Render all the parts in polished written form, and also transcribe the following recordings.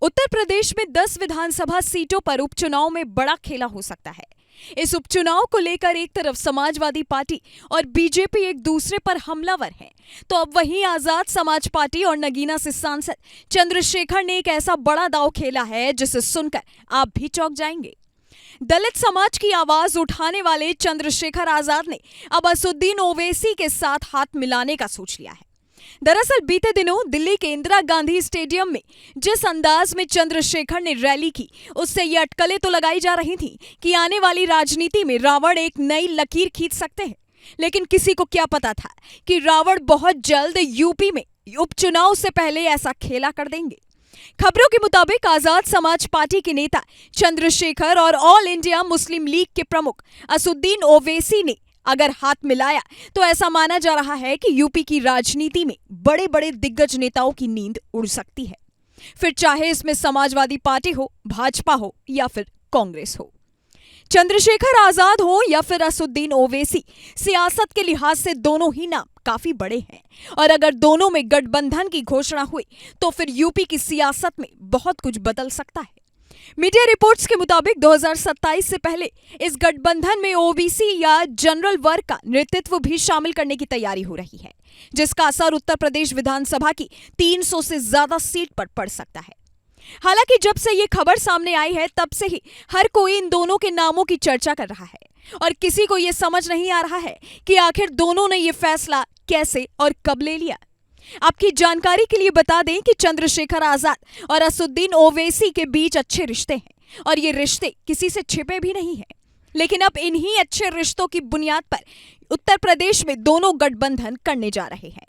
उत्तर प्रदेश में 10 विधानसभा सीटों पर उपचुनाव में बड़ा खेला हो सकता है। इस उपचुनाव को लेकर एक तरफ समाजवादी पार्टी और बीजेपी एक दूसरे पर हमलावर हैं, तो अब वहीं आजाद समाज पार्टी और नगीना से सांसद चंद्रशेखर ने एक ऐसा बड़ा दांव खेला है जिसे सुनकर आप भी चौंक जाएंगे। दलित समाज की आवाज उठाने वाले चंद्रशेखर आजाद ने अब असदुद्दीन ओवैसी के साथ हाथ मिलाने का सोच लिया है। दरअसल बीते दिनों दिल्ली के इंदिरा गांधी स्टेडियम में जिस अंदाज में चंद्रशेखर ने रैली की, उससे ये अटकलें तो लगाई जा रही थी कि आने वाली राजनीति में रावण एक नई लकीर खींच सकते हैं। लेकिन किसी को क्या पता था कि रावण बहुत जल्द यूपी में उपचुनाव से पहले ऐसा खेला कर देंगे। खबरों के मुताबिक आजाद समाज पार्टी के नेता चंद्रशेखर और ऑल इंडिया मुस्लिम लीग के प्रमुख असदुद्दीन ओवैसी ने अगर हाथ मिलाया तो ऐसा माना जा रहा है कि यूपी की राजनीति में बड़े बड़े दिग्गज नेताओं की नींद उड़ सकती है, फिर चाहे इसमें समाजवादी पार्टी हो, भाजपा हो या फिर कांग्रेस हो। चंद्रशेखर आजाद हो या फिर असदुद्दीन ओवैसी, सियासत के लिहाज से दोनों ही नाम काफी बड़े हैं और अगर दोनों में गठबंधन की घोषणा हुई तो फिर यूपी की सियासत में बहुत कुछ बदल सकता है। मीडिया रिपोर्ट्स के मुताबिक 2027 से पहले इस गठबंधन में ओबीसी या जनरल वर्ग का नेतृत्व भी शामिल करने की तैयारी हो रही है, जिसका असर उत्तर प्रदेश विधानसभा की 300 से ज्यादा सीट पर पड़ सकता है। हालांकि जब से ये खबर सामने आई है तब से ही हर कोई इन दोनों के नामों की चर्चा कर रहा है और किसी को ये समझ नहीं आ रहा है कि आखिर दोनों ने ये फैसला कैसे और कब ले लिया। आपकी जानकारी के लिए बता दें कि चंद्रशेखर आजाद और असदुद्दीन ओवैसी के बीच अच्छे रिश्ते हैं और ये रिश्ते किसी से छिपे भी नहीं हैं। लेकिन अब इन्हीं अच्छे रिश्तों की बुनियाद पर उत्तर प्रदेश में दोनों गठबंधन करने जा रहे हैं।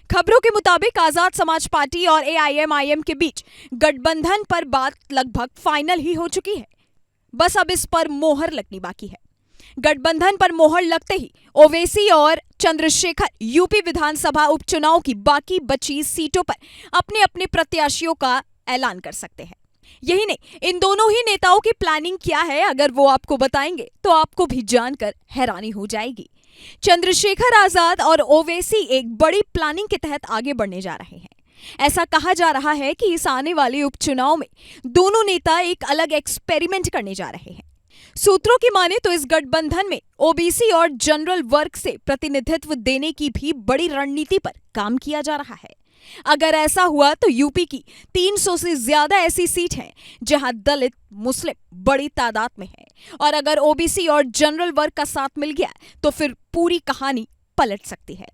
खबरों के मुताबिक आजाद समाज पार्टी और एआईएमआईएम के बीच गठबंधन पर बात लगभग फाइनल ही हो चुकी है, बस अब इस पर मोहर लगनी बाकी है। गठबंधन पर मोहर लगते ही ओवैसी और चंद्रशेखर यूपी विधानसभा उपचुनाव की बाकी बची सीटों पर अपने अपने प्रत्याशियों का ऐलान कर सकते हैं। यही नहीं, इन दोनों ही नेताओं की प्लानिंग क्या है अगर वो आपको बताएंगे तो आपको भी जानकर हैरानी हो जाएगी। चंद्रशेखर आजाद और ओवैसी एक बड़ी प्लानिंग के तहत आगे बढ़ने जा रहे हैं। ऐसा कहा जा रहा है कि इस आने वाले उपचुनाव में दोनों नेता एक अलग एक्सपेरिमेंट करने जा रहे हैं। सूत्रों की माने तो इस गठबंधन में ओबीसी और जनरल वर्ग से प्रतिनिधित्व देने की भी बड़ी रणनीति पर काम किया जा रहा है। अगर ऐसा हुआ तो यूपी की 300 से ज्यादा ऐसी सीट हैं जहां दलित मुस्लिम बड़ी तादाद में है और अगर ओबीसी और जनरल वर्ग का साथ मिल गया तो फिर पूरी कहानी पलट सकती है।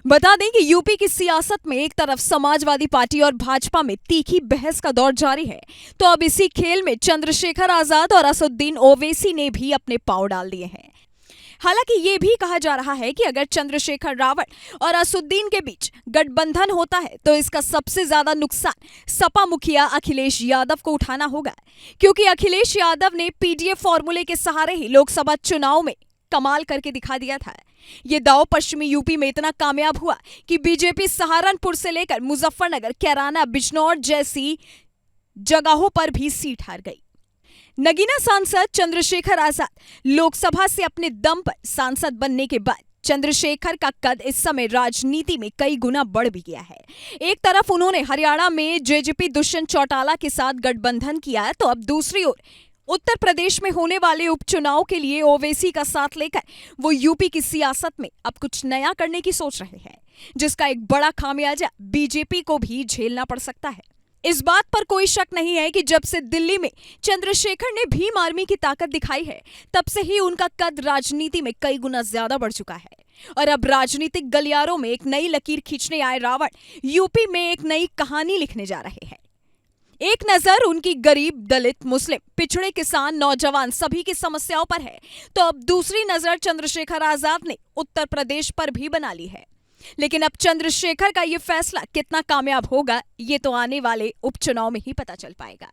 बता दें कि यूपी की सियासत में एक तरफ समाजवादी पार्टी और भाजपा में तीखी बहस का दौर जारी है, तो अब इसी खेल में चंद्रशेखर आजाद और असदुद्दीन ओवैसी ने भी अपने पांव डाल दिए हैं। हालांकि ये भी कहा जा रहा है कि अगर चंद्रशेखर रावण और असदुद्दीन के बीच गठबंधन होता है तो इसका सबसे ज्यादा नुकसान सपा मुखिया अखिलेश यादव को उठाना होगा, क्योंकि अखिलेश यादव ने पीडीएफ फॉर्मूले के सहारे ही लोकसभा चुनाव में कमाल करके दिखा दिया था। ये दांव पश्चिमी यूपी में इतना कामयाब हुआ कि बीजेपी सहारनपुर से लेकर मुजफ्फरनगर, कैराना, बिजनौर जैसी जगहों पर भी सीट हार गई। नगीना सांसद चंद्रशेखर आजाद लोकसभा से अपने दम पर सांसद बनने के बाद चंद्रशेखर का कद इस समय राजनीति में कई गुना बढ़ भी गया है। एक तरफ उन्होंने हरियाणा में जेजेपी दुष्यंत चौटाला के साथ गठबंधन किया, तो अब दूसरी ओर उत्तर प्रदेश में होने वाले उपचुनाव के लिए ओवैसी का साथ लेकर वो यूपी की सियासत में अब कुछ नया करने की सोच रहे हैं, जिसका एक बड़ा खामियाजा बीजेपी को भी झेलना पड़ सकता है। इस बात पर कोई शक नहीं है कि जब से दिल्ली में चंद्रशेखर ने भीम आर्मी की ताकत दिखाई है, तब से ही उनका कद राजनीति में कई गुना ज्यादा बढ़ चुका है और अब राजनीतिक गलियारों में एक नई लकीर खींचने आए रावण यूपी में एक नई कहानी लिखने जा रहे हैं। एक नजर उनकी गरीब, दलित, मुस्लिम, पिछड़े, किसान, नौजवान सभी की समस्याओं पर है, तो अब दूसरी नजर चंद्रशेखर आजाद ने उत्तर प्रदेश पर भी बना ली है। लेकिन अब चंद्रशेखर का ये फैसला कितना कामयाब होगा, ये तो आने वाले उपचुनाव में ही पता चल पाएगा।